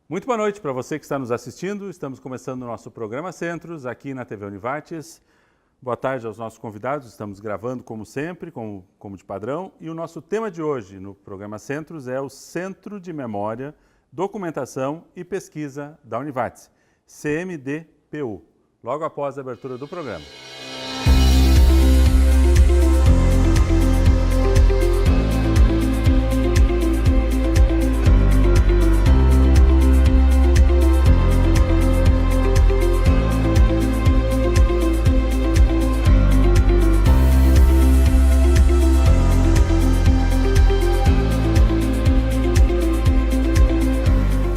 Muito boa noite para você que está nos assistindo. Estamos começando o nosso programa Centros aqui na TV Univates. Boa tarde aos nossos convidados. Estamos gravando como sempre, como de padrão. E o nosso tema de hoje no programa Centros é o Centro de Memória, Documentação e Pesquisa da Univates, CMDPU, logo após a abertura do programa.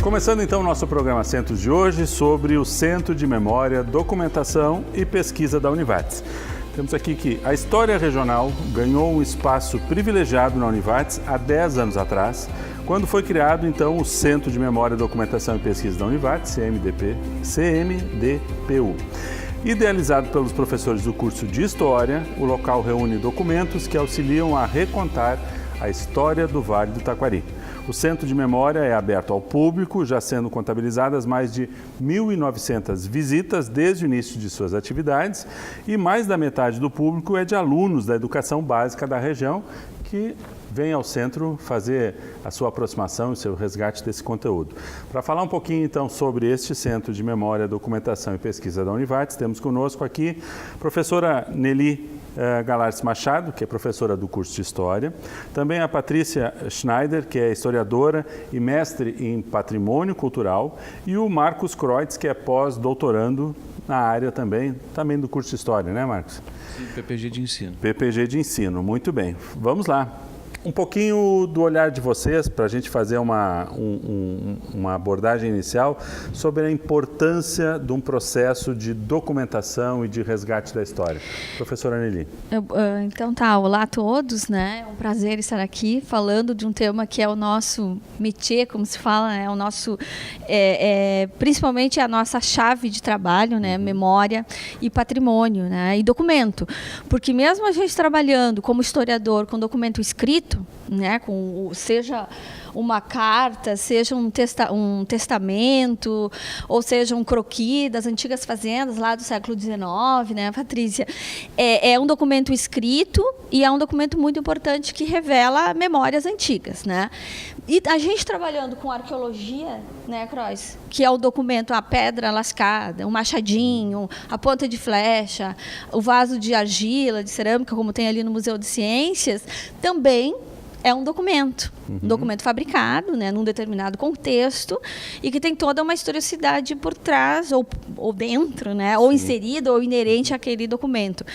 Começando então o nosso programa Centros de hoje sobre o Centro de Memória, Documentação e Pesquisa da Univates. Temos aqui que a história regional ganhou um espaço privilegiado na Univates há 10 anos atrás, quando foi criado então o Centro de Memória, Documentação e Pesquisa da Univates, CMDPU. Idealizado pelos professores do curso de História, o local reúne documentos que auxiliam a recontar a história do Vale do Taquari. O Centro de Memória é aberto ao público, já sendo contabilizadas mais de 1.900 visitas desde o início de suas atividades e mais da metade do público é de alunos da educação básica da região que vem ao centro fazer a sua aproximação e seu resgate desse conteúdo. Para falar um pouquinho então sobre este Centro de Memória, Documentação e Pesquisa da Univates, temos conosco aqui a professora Nelly Galarce Machado, que é professora do curso de História, também a Patrícia Schneider, que é historiadora e mestre em Patrimônio Cultural, e o Marcos Kreutz, que é pós-doutorando na área também do curso de História, né, Marcos? Sim, PPG de Ensino. PPG de Ensino, muito bem. Vamos lá. Um pouquinho do olhar de vocês, para a gente fazer uma abordagem inicial sobre a importância de um processo de documentação e de resgate da história. Professora Nelly. Então tá, olá a todos, né? É um prazer estar aqui falando de um tema que é o nosso métier, como se fala, né? O nosso, principalmente a nossa chave de trabalho, né? Memória e patrimônio, né? E documento. Porque mesmo a gente trabalhando como historiador com documento escrito, né, seja uma carta, seja um testamento, ou seja um croquis das antigas fazendas lá do século XIX, né, Patrícia? É um documento escrito e é um documento muito importante que revela memórias antigas, né? E a gente trabalhando com arqueologia, né, Kreutz, que é o documento, a pedra lascada, o machadinho, a ponta de flecha, o vaso de argila, de cerâmica, como tem ali no Museu de Ciências, também é um documento, um documento fabricado, né, num determinado contexto e que tem toda uma historicidade por trás ou dentro, né, ou inserida ou inerente àquele documento.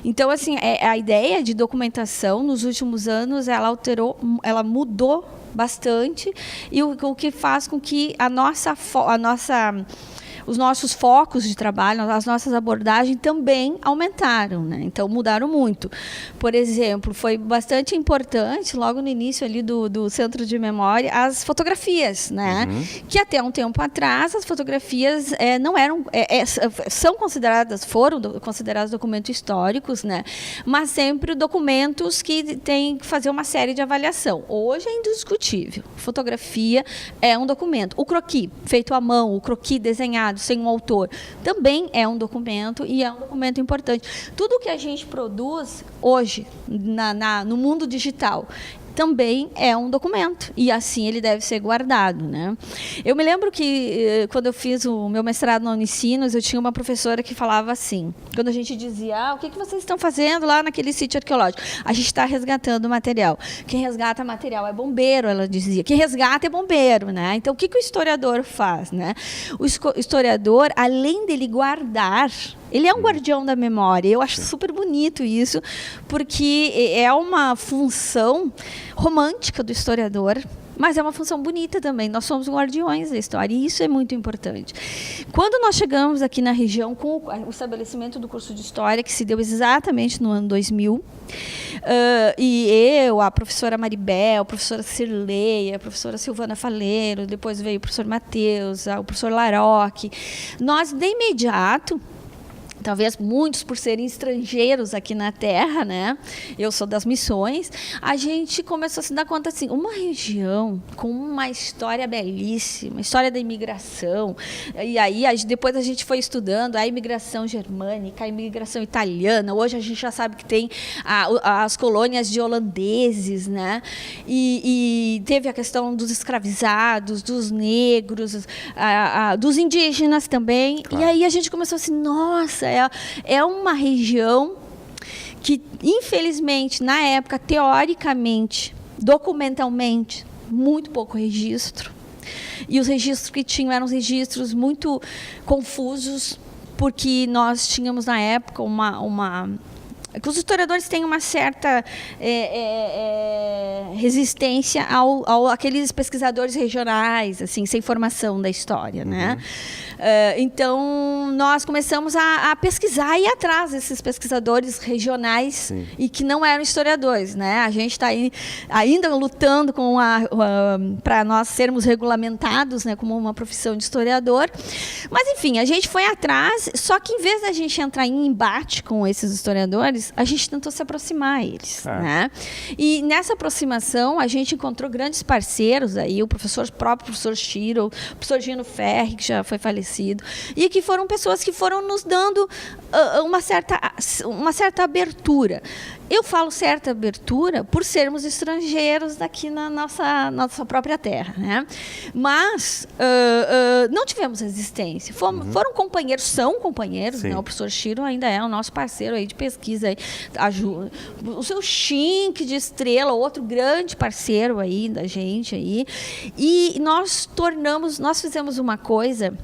Então, assim, a ideia de documentação nos últimos anos ela mudou bastante e o que faz com que os nossos focos de trabalho, as nossas abordagens também aumentaram, né? Então, mudaram muito. Por exemplo, foi bastante importante, logo no início ali do Centro de Memória, as fotografias, né? Que até um tempo atrás, as fotografias não eram... foram consideradas documentos históricos, né? Mas sempre documentos que têm que fazer uma série de avaliação. Hoje é indiscutível. Fotografia é um documento. O croquis, feito à mão, o croquis desenhado, sem um autor, também é um documento e é um documento importante. Tudo que a gente produz hoje no mundo digital também é um documento e assim ele deve ser guardado, né? Eu me lembro que quando eu fiz o meu mestrado na Unicinos, eu tinha uma professora que falava assim, quando a gente dizia, o que vocês estão fazendo lá naquele sítio arqueológico? A gente está resgatando material. Quem resgata material é bombeiro, ela dizia. Quem resgata é bombeiro, né? Então, o que o historiador faz, né? O historiador, além dele guardar, ele é um guardião da memória. Eu acho super bonito isso, porque é uma função romântica do historiador, mas é uma função bonita também. Nós somos guardiões da história e isso é muito importante. Quando nós chegamos aqui na região com o estabelecimento do curso de História, que se deu exatamente no ano 2000, e eu, a professora Maribel, a professora Cirleia, a professora Silvana Faleiro, depois veio o professor Matheus, o professor Laroque, nós de imediato talvez muitos por serem estrangeiros aqui na Terra, né? Eu sou das Missões. A gente começou a se dar conta assim, uma região com uma história belíssima, história da imigração. E aí depois a gente foi estudando a imigração germânica, a imigração italiana. Hoje a gente já sabe que tem as colônias de holandeses, né? E teve a questão dos escravizados, dos negros, dos indígenas também. Claro. E aí a gente começou assim, nossa, é uma região que, infelizmente, na época, teoricamente, documentalmente, muito pouco registro. E os registros que tinham eram registros muito confusos, porque nós tínhamos, na época, que os historiadores têm uma certa resistência àqueles pesquisadores regionais, assim, sem formação da história, né? Então, nós começamos a pesquisar e ir atrás desses pesquisadores regionais. Sim. E que não eram historiadores, né? A gente está ainda lutando para nós sermos regulamentados, né, como uma profissão de historiador. Mas, enfim, a gente foi atrás, só que em vez da gente entrar em embate com esses historiadores, a gente tentou se aproximar a eles, né? E nessa aproximação, a gente encontrou grandes parceiros aí, o próprio professor Chiro, o professor Gino Ferri, que já foi falecido, e que foram pessoas que foram nos dando uma certa abertura. Eu falo certa abertura por sermos estrangeiros aqui na nossa própria terra, né? Mas não tivemos resistência. Foram companheiros, são companheiros, né? O professor Chiro ainda é o nosso parceiro aí de pesquisa. Aí, o seu Schink de Estrela, outro grande parceiro aí da gente aí. E nós fizemos uma coisa.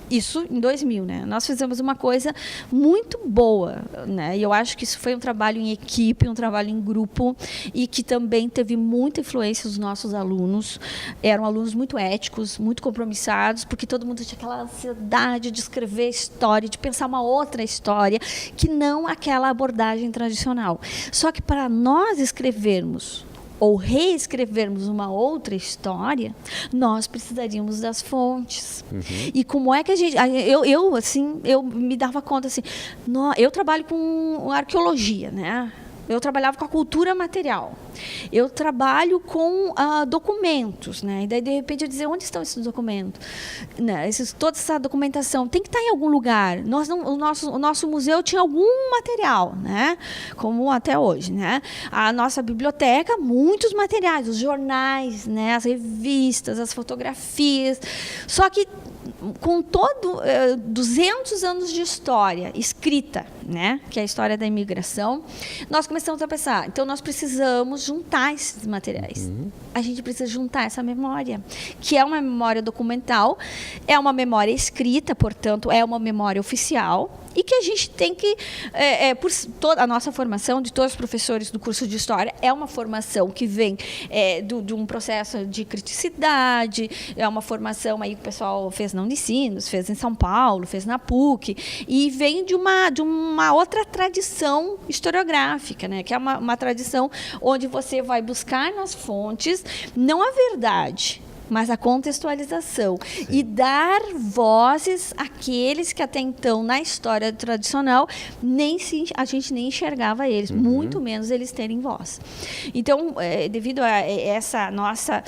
Isso em 2000, né? Nós fizemos uma coisa muito boa, né? E eu acho que isso foi um trabalho em equipe, um trabalho em grupo, e que também teve muita influência dos nossos alunos. Eram alunos muito éticos, muito compromissados, porque todo mundo tinha aquela ansiedade de escrever história, de pensar uma outra história, que não aquela abordagem tradicional. Só que para nós escrevermos ou reescrevermos uma outra história, nós precisaríamos das fontes. E como é que a gente... Eu me dava conta assim, eu trabalho com arqueologia, né? Eu trabalhava com a cultura material. Eu trabalho com documentos, né? E daí, de repente, eu dizia, onde estão esses documentos? Né? Toda essa documentação tem que estar em algum lugar. O nosso museu tinha algum material, né? Como até hoje, né? A nossa biblioteca, muitos materiais, os jornais, né? As revistas, as fotografias. Só que com 200 anos de história escrita, né, que é a história da imigração, nós começamos a pensar, então nós precisamos juntar esses materiais. A gente precisa juntar essa memória, que é uma memória documental, é uma memória escrita, portanto, é uma memória oficial, e que a gente tem que, por toda a nossa formação, de todos os professores do curso de História, é uma formação que vem de um processo de criticidade, é uma formação aí que o pessoal fez na Unicinos, fez em São Paulo, fez na PUC, e vem de uma outra tradição historiográfica, né? Que é uma tradição onde você vai buscar nas fontes, não a verdade, mas a contextualização. Sim. E dar vozes àqueles que até então, na história tradicional, a gente nem enxergava eles, muito menos eles terem voz. Então, devido a essa nossa...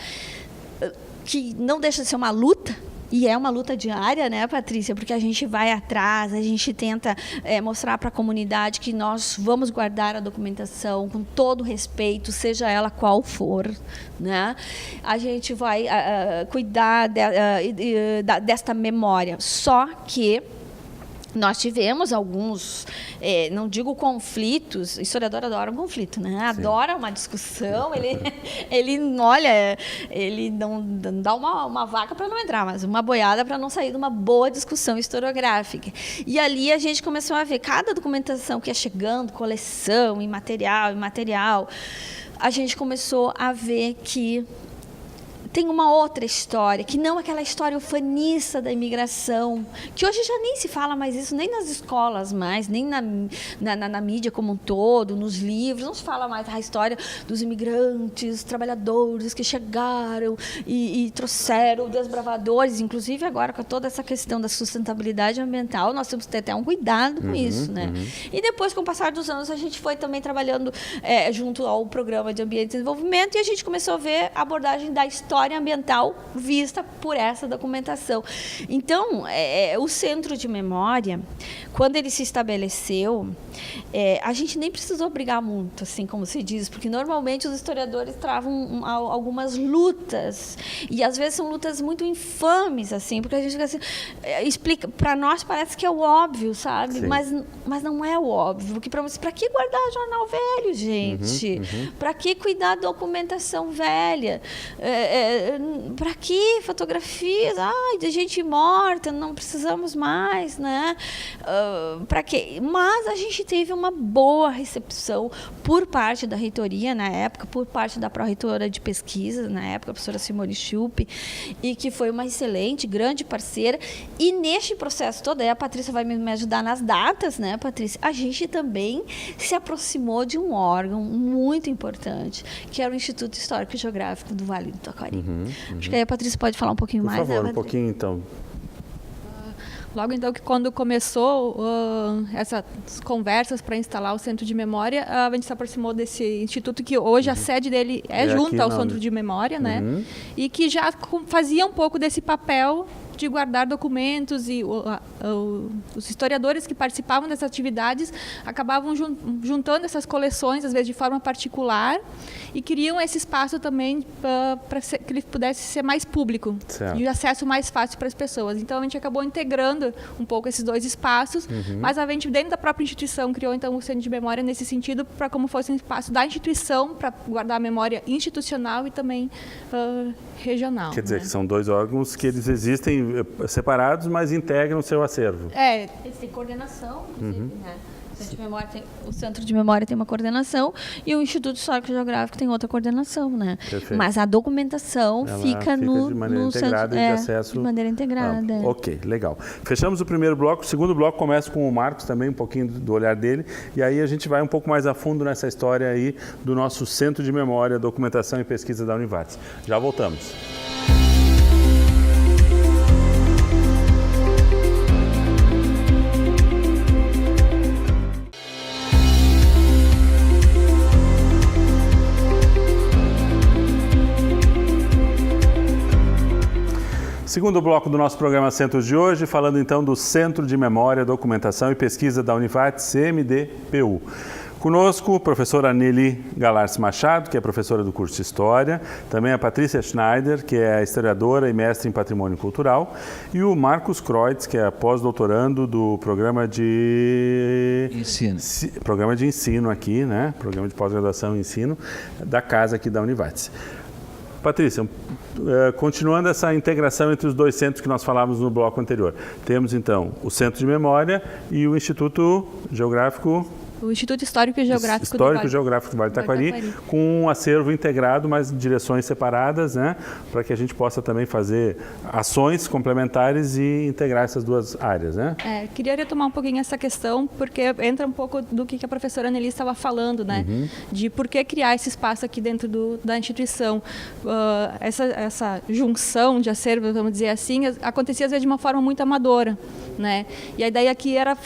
que não deixa de ser uma luta, e é uma luta diária, né, Patrícia? Porque a gente vai atrás, a gente tenta mostrar para a comunidade que nós vamos guardar a documentação com todo respeito, seja ela qual for, né? A gente vai cuidar desta memória. Só que nós tivemos alguns, não digo conflitos, historiador adora um conflito, né? Adora uma discussão, ele não dá uma vaca para não entrar, mas uma boiada para não sair de uma boa discussão historiográfica. E ali a gente começou a ver cada documentação que ia chegando, coleção, imaterial, a gente começou a ver que tem uma outra história, que não aquela história ufanista da imigração, que hoje já nem se fala mais isso, nem nas escolas mais, nem na mídia como um todo, nos livros, não se fala mais a história dos imigrantes, trabalhadores que chegaram e trouxeram desbravadores, inclusive agora com toda essa questão da sustentabilidade ambiental, nós temos que ter até um cuidado com isso, né? E depois, com o passar dos anos, a gente foi também trabalhando junto ao Programa de Ambiente e Desenvolvimento e a gente começou a ver a abordagem da história ambiental vista por essa documentação. Então, o Centro de Memória, quando ele se estabeleceu, a gente nem precisou brigar muito, assim como se diz, porque normalmente os historiadores travam algumas lutas, e às vezes são lutas muito infames, assim, porque a gente assim, explica, para nós parece que é o óbvio, sabe? Mas não é o óbvio, porque para que guardar jornal velho, gente? Para que cuidar da documentação velha? Para que fotografias? De gente morta, não precisamos mais, né? Para quê? Mas a gente teve uma boa recepção por parte da reitoria na época, por parte da pró-reitora de pesquisa na época, a professora Simone Schupp, e que foi uma excelente, grande parceira. E neste processo todo, aí a Patrícia vai me ajudar nas datas, né, Patrícia? A gente também se aproximou de um órgão muito importante, que era o Instituto Histórico e Geográfico do Vale do Taquari. Acho que aí a Patrícia pode falar um pouquinho mais. Por favor, né, um pouquinho então. Logo, então, que quando começou essas conversas para instalar o Centro de Memória, a gente se aproximou desse instituto, que hoje a sede dele é junto ao Centro de Memória, né? E que já fazia um pouco desse papel de guardar documentos, e os historiadores que participavam dessas atividades acabavam juntando essas coleções, às vezes de forma particular, e queriam esse espaço também para que ele pudesse ser mais público, certo, e acesso mais fácil para as pessoas. Então a gente acabou integrando um pouco esses dois espaços, mas a gente, dentro da própria instituição, criou então o Centro de Memória nesse sentido, para como fosse um espaço da instituição para guardar a memória institucional e também regional. Quer dizer, né? que são dois órgãos que eles existem separados, mas integram o seu acervo. Eles têm coordenação, inclusive, né? O Centro de Memória tem uma coordenação e o Instituto Histórico e Geográfico tem outra coordenação, né? Perfeito. Mas a documentação fica no de maneira no integrada centro, e de acesso. De maneira integrada. Ok, legal. Fechamos o primeiro bloco. O segundo bloco começa com o Marcos também, um pouquinho do olhar dele. E aí a gente vai um pouco mais a fundo nessa história aí do nosso Centro de Memória, Documentação e Pesquisa da Univates. Já voltamos. Segundo bloco do nosso programa Centros de hoje, falando então do Centro de Memória, Documentação e Pesquisa da Univates, CMDPU. Conosco, a professora Nelly Galarce Machado, que é professora do curso de História, também a Patrícia Schneider, que é historiadora e mestre em Patrimônio Cultural, e o Marcos Kreutz, que é pós-doutorando do programa de ensino aqui, né? Programa de pós-graduação e ensino da casa aqui da Univates. Patrícia, continuando essa integração entre os dois centros que nós falávamos no bloco anterior, temos então o Centro de Memória e o Instituto Geográfico... O Instituto Histórico e Geográfico do Vale do Taquari, com um acervo integrado, mas direções separadas, né, para que a gente possa também fazer ações complementares e integrar essas duas áreas, né? Queria retomar um pouquinho essa questão, porque entra um pouco do que a professora Nelly estava falando, né, de por que criar esse espaço aqui dentro da instituição. Essa junção de acervo, vamos dizer assim, acontecia às vezes de uma forma muito amadora, né? E a ideia aqui era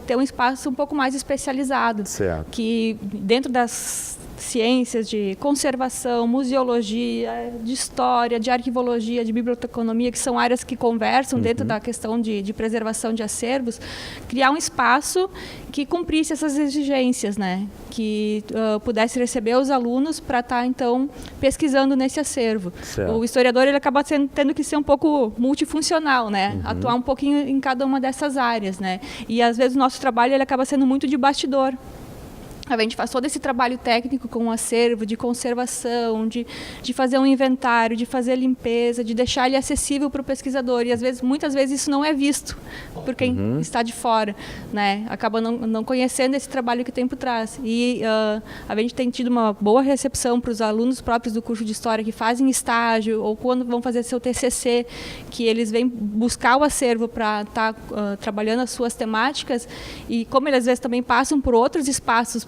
ter um espaço um pouco mais especializado, certo, que dentro das ciências de conservação, museologia, de história, de arquivologia, de biblioteconomia, que são áreas que conversam dentro da questão de preservação de acervos, criar um espaço que cumprisse essas exigências, né? Que pudesse receber os alunos para estar, então, pesquisando nesse acervo. Certo. O historiador ele acaba tendo que ser um pouco multifuncional, né? Atuar um pouquinho em cada uma dessas áreas, né? E, às vezes, o nosso trabalho ele acaba sendo muito de bastidor. A gente faz todo esse trabalho técnico com o acervo, de conservação, de fazer um inventário, de fazer limpeza, de deixar ele acessível para o pesquisador. E muitas vezes isso não é visto por quem está de fora, né? Acaba não conhecendo esse trabalho que tem por trás. E a gente tem tido uma boa recepção para os alunos próprios do curso de História que fazem estágio ou quando vão fazer seu TCC, que eles vêm buscar o acervo para estar trabalhando as suas temáticas. E como eles às vezes também passam por outros espaços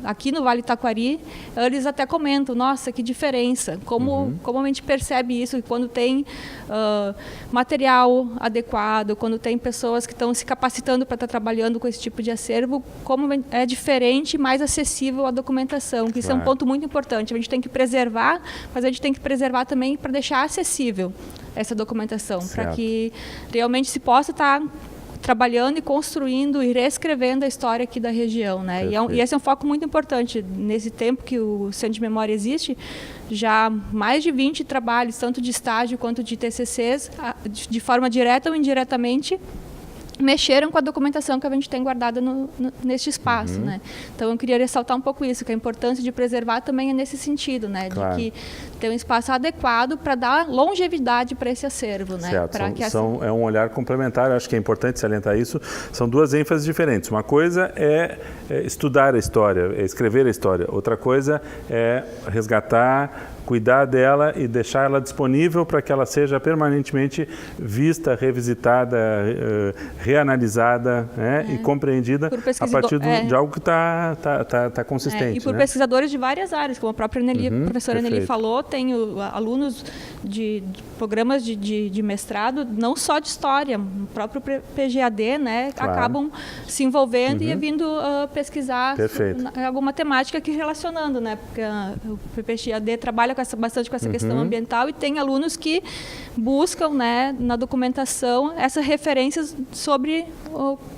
aqui no Vale do Taquari, eles até comentam, nossa, que diferença, como a gente percebe isso, quando tem material adequado, quando tem pessoas que estão se capacitando para estar trabalhando com esse tipo de acervo, como é diferente, mais acessível a documentação, que isso é um ponto muito importante. A gente tem que preservar, mas a gente tem que preservar também para deixar acessível essa documentação, para que realmente se possa estar trabalhando e construindo e reescrevendo a história aqui da região, né? E esse é um foco muito importante. Nesse tempo que o Centro de Memória existe, já mais de 20 trabalhos, tanto de estágio quanto de TCCs, de forma direta ou indiretamente, mexeram com a documentação que a gente tem guardada neste espaço, né? Então eu queria ressaltar um pouco isso, que a importância de preservar também é nesse sentido, né? De que ter um espaço adequado para dar longevidade para esse acervo, né? Certo. É um olhar complementar, acho que é importante salientar isso. São duas ênfases diferentes. Uma coisa é estudar a história, é escrever a história. Outra coisa é resgatar, cuidar dela e deixar ela disponível para que ela seja permanentemente vista, revisitada, reanalisada, né, e compreendida a partir de algo que está consistente. E por né? pesquisadores de várias áreas, como a própria Nelly, a professora Nelly falou, tem alunos de programas de mestrado, não só de história, o próprio PGAD, né, acabam se envolvendo e vindo pesquisar alguma temática aqui relacionando, né, porque o PGAD trabalha bastante com essa questão ambiental e tem alunos que buscam, né, na documentação essas referências sobre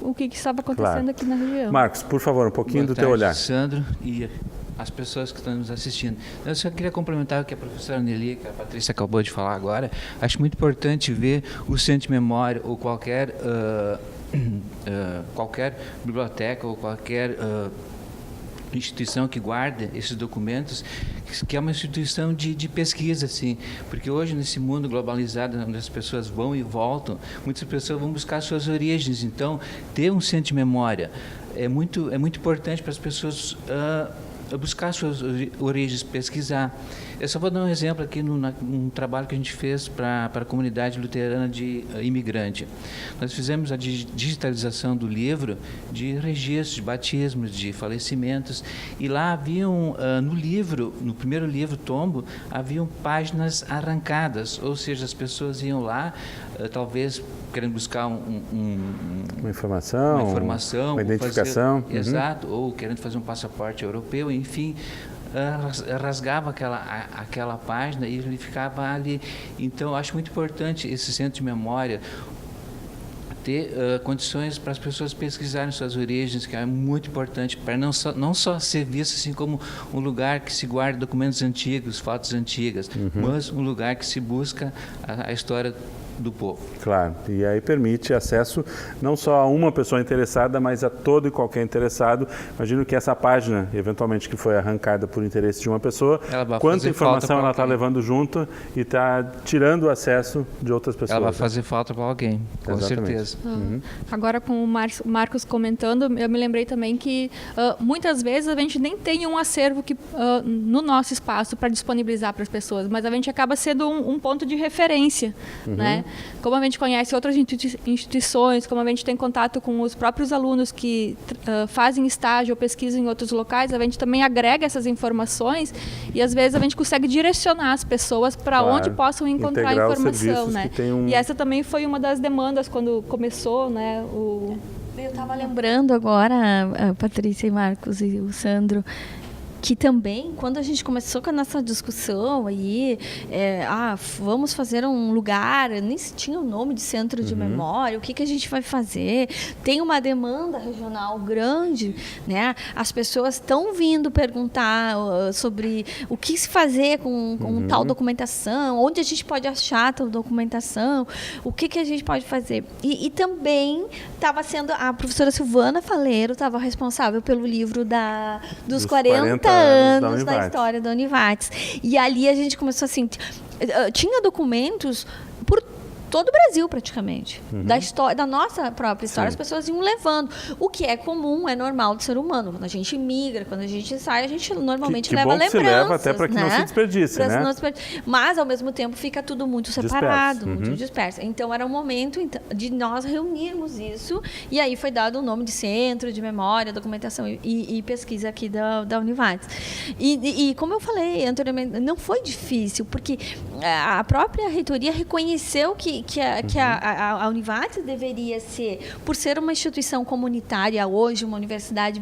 o que estava acontecendo aqui na região. Marcos, por favor, um pouquinho do teu olhar. Sandro e as pessoas que estão nos assistindo. Eu só queria complementar o que a professora Nelly, que a Patrícia acabou de falar agora. Acho muito importante ver o Centro de Memória ou qualquer biblioteca ou qualquer instituição que guarda esses documentos, que é uma instituição de pesquisa, assim, porque hoje nesse mundo globalizado, onde as pessoas vão e voltam, muitas pessoas vão buscar suas origens. Então, ter um centro de memória é muito importante para as pessoas buscar suas origens, pesquisar. Eu só vou dar um exemplo aqui num trabalho que a gente fez para a comunidade luterana de imigrante. Nós fizemos a digitalização do livro de registros, de batismos, de falecimentos, e lá haviam, no primeiro livro, Tombo, haviam páginas arrancadas, ou seja, as pessoas iam lá, talvez querendo buscar uma informação, uma identificação. Exato, ou querendo fazer um passaporte europeu, enfim, rasgava aquela página e ele ficava ali. Então, acho muito importante esse centro de memória ter condições para as pessoas pesquisarem suas origens, que é muito importante, para não só ser visto assim como um lugar que se guarda documentos antigos, fotos antigas, mas um lugar que se busca a história do povo. Claro, e aí permite acesso não só a uma pessoa interessada, mas a todo e qualquer interessado. Imagino que essa página, eventualmente que foi arrancada por interesse de uma pessoa, quanta informação ela está levando junto e está tirando o acesso de outras pessoas. Ela vai fazer falta para alguém, com certeza. Agora, com o Marcos comentando, eu me lembrei também que muitas vezes a gente nem tem um acervo no nosso espaço para disponibilizar para as pessoas, mas a gente acaba sendo um ponto de referência, né? Como a gente conhece outras instituições, como a gente tem contato com os próprios alunos que fazem estágio ou pesquisam em outros locais, a gente também agrega essas informações e às vezes a gente consegue direcionar as pessoas para onde possam encontrar informação, né? E essa também foi uma das demandas quando começou, né? Eu estava lembrando agora, a Patrícia e Marcos e o Sandro, que também, quando a gente começou com a nossa discussão aí, vamos fazer um lugar, nem se tinha o nome de centro de memória, o que a gente vai fazer? Tem uma demanda regional grande, né? As pessoas estão vindo perguntar sobre o que se fazer com tal documentação, onde a gente pode achar tal documentação, o que a gente pode fazer. E também estava sendo, a professora Silvana Faleiro estava responsável pelo livro dos 40 anos da história da Univates. E ali a gente começou assim, tinha documentos por todo o Brasil, praticamente. Da história, da nossa própria história, as pessoas iam levando. O que é comum, é normal do ser humano. Quando a gente migra, quando a gente sai, a gente normalmente leva lembranças. Que leva até para que não se desperdice, né? Mas, ao mesmo tempo, fica tudo muito separado, muito disperso. Então, era um momento de nós reunirmos isso, e aí foi dado o nome de Centro de Memória, Documentação e Pesquisa aqui da Univates. E como eu falei anteriormente, não foi difícil, porque a própria reitoria reconheceu que a Univates deveria ser, por ser uma instituição comunitária hoje, uma universidade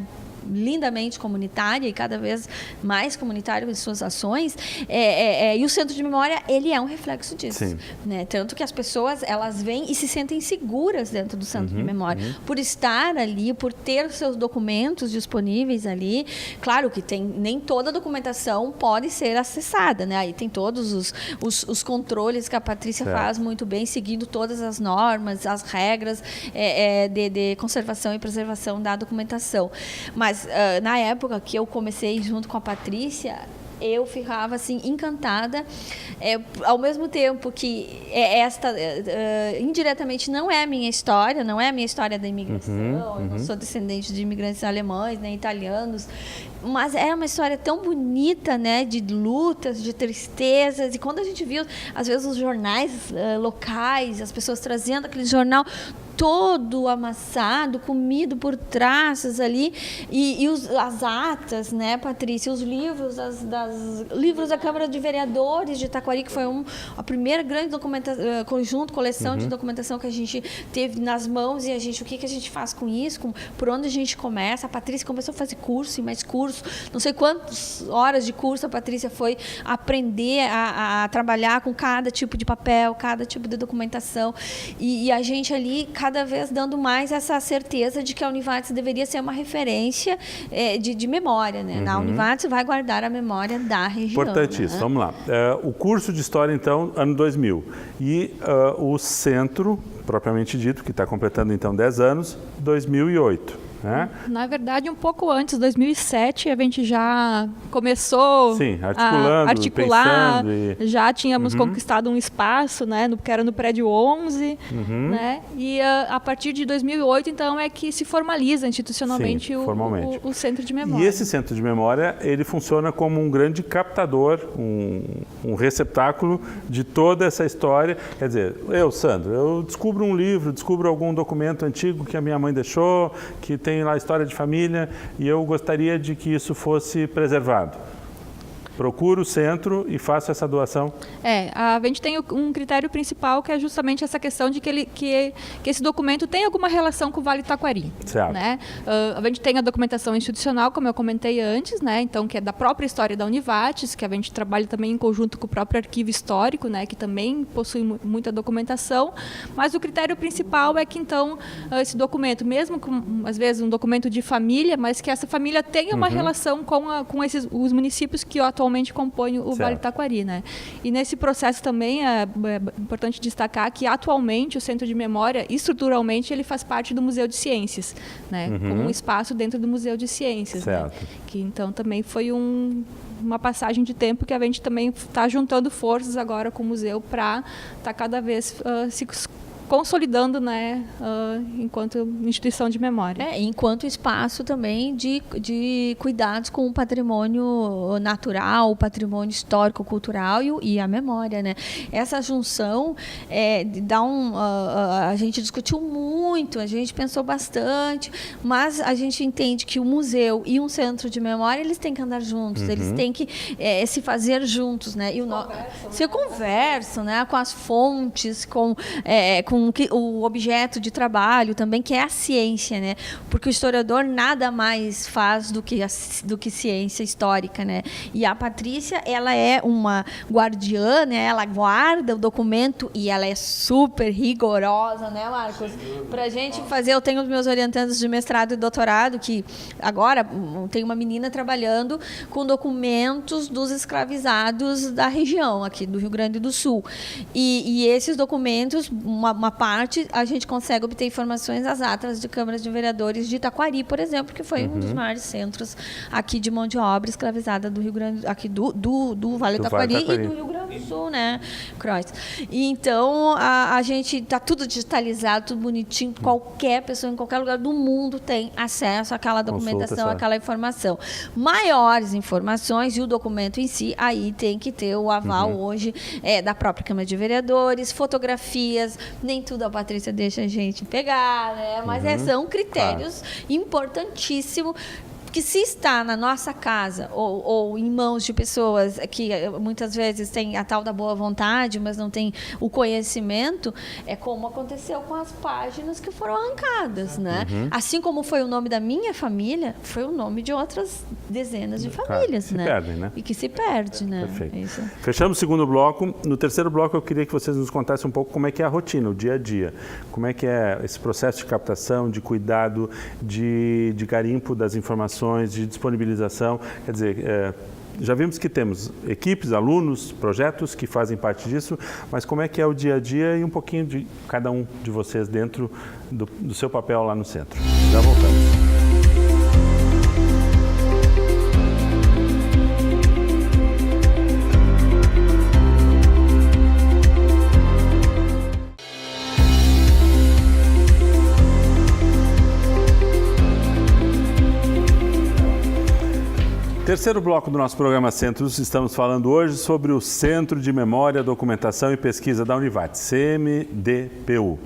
lindamente comunitária e cada vez mais comunitária em suas ações, e o Centro de Memória, ele é um reflexo disso. Né? Tanto que as pessoas, elas vêm e se sentem seguras dentro do Centro de Memória, por estar ali, por ter os seus documentos disponíveis ali. Claro que nem toda a documentação pode ser acessada, né? Aí tem todos os controles que a Patrícia faz muito bem, seguindo todas as normas, as regras de conservação e preservação da documentação. Mas na época que eu comecei junto com a Patrícia, eu ficava assim encantada, ao mesmo tempo que indiretamente não é a minha história, não é a minha história da imigração, eu não sou descendente de imigrantes alemães, nem italianos, mas é uma história tão bonita, né, de lutas, de tristezas, e quando a gente viu, às vezes, os jornais locais, as pessoas trazendo aquele jornal todo amassado, comido por traças ali, e as atas, né, Patrícia, os livros, livros da Câmara de Vereadores de Taquari, que foi a primeira grande coleção de documentação que a gente teve nas mãos, e o que a gente faz com isso, por onde a gente começa. A Patrícia começou a fazer curso e mais curso, não sei quantas horas de curso a Patrícia foi aprender a trabalhar com cada tipo de papel, cada tipo de documentação, e a gente ali, cada vez dando mais essa certeza de que a Univates deveria ser uma referência de memória, né? Na Univates vai guardar a memória da região. Importante isso, vamos lá. O curso de História, então, ano 2000. E o centro, propriamente dito, que está completando, então, 10 anos, 2008. Né? Na verdade, um pouco antes, 2007, a gente já começou a articular, já tínhamos conquistado um espaço, né, que era no prédio 11, né, e a partir de 2008, então, é que se formaliza institucionalmente o Centro de Memória. E esse Centro de Memória, ele funciona como um grande captador, um receptáculo de toda essa história. Quer dizer, Sandro, eu descubro um livro, descubro algum documento antigo que a minha mãe deixou, que tem lá a história de família, e eu gostaria de que isso fosse preservado. Procuro o centro e faço essa doação? A gente tem um critério principal, que é justamente essa questão de que esse documento tem alguma relação com o Vale do Taquari. Certo. Né? A gente tem a documentação institucional, como eu comentei antes, né? Então, que é da própria história da Univates, que a gente trabalha também em conjunto com o próprio arquivo histórico, né? Que também possui muita documentação, mas o critério principal é que, então, esse documento, mesmo com, às vezes, um documento de família, mas que essa família tenha uma relação com os municípios que atualmente compõem o Vale do Taquari, né? E nesse processo também é importante destacar que atualmente o Centro de Memória, estruturalmente, ele faz parte do Museu de Ciências, né? Como um espaço dentro do Museu de Ciências, né? Que então também foi uma passagem de tempo que a gente também está juntando forças agora com o museu para estar cada vez se consolidando, né, enquanto instituição de memória. Enquanto espaço também de cuidados com o patrimônio natural, o patrimônio histórico, cultural e a memória, né? Essa junção dá a gente discutiu muito, a gente pensou bastante, mas a gente entende que o museu e um centro de memória, eles têm que andar juntos, eles têm que se fazer juntos, né? Se conversam, né, com as fontes, com com o objeto de trabalho também, que é a ciência, né? Porque o historiador nada mais faz do que ciência histórica, né? E a Patrícia, ela é uma guardiã, né? Ela guarda o documento e ela é super rigorosa, né, Marcos? Pra gente fazer, eu tenho os meus orientandos de mestrado e doutorado, que agora tem uma menina trabalhando com documentos dos escravizados da região aqui do Rio Grande do Sul. E esses documentos, uma parte, a gente consegue obter informações das atas de câmaras de vereadores de Taquari, por exemplo, que foi um dos maiores centros aqui de mão de obra escravizada do Rio Grande, aqui do Vale do Taquari e do Rio Grande do Sul, né, Croix? E então a gente está tudo digitalizado, tudo bonitinho, qualquer pessoa em qualquer lugar do mundo tem acesso àquela documentação, àquela informação. Maiores informações e o documento em si, aí tem que ter o aval hoje da própria Câmara de Vereadores, fotografias, nem tudo a Patrícia deixa a gente pegar, né? Mas são critérios importantíssimos que, se está na nossa casa ou em mãos de pessoas que muitas vezes têm a tal da boa vontade, mas não tem o conhecimento, é como aconteceu com as páginas que foram arrancadas, né? Assim como foi o nome da minha família, foi o nome de outras dezenas de famílias, né? Perdem, né? E que se perde, né? Perfeito. Isso. Fechamos o segundo bloco. No terceiro bloco, eu queria que vocês nos contassem um pouco como é que é a rotina, o dia a dia. Como é que é esse processo de captação, de cuidado, de garimpo das informações, de disponibilização. Quer dizer, já vimos que temos equipes, alunos, projetos que fazem parte disso, mas como é que é o dia a dia e um pouquinho de cada um de vocês dentro do seu papel lá no centro. Já voltamos. Terceiro bloco do nosso programa Centros, estamos falando hoje sobre o Centro de Memória, Documentação e Pesquisa da Univates, CMDPU.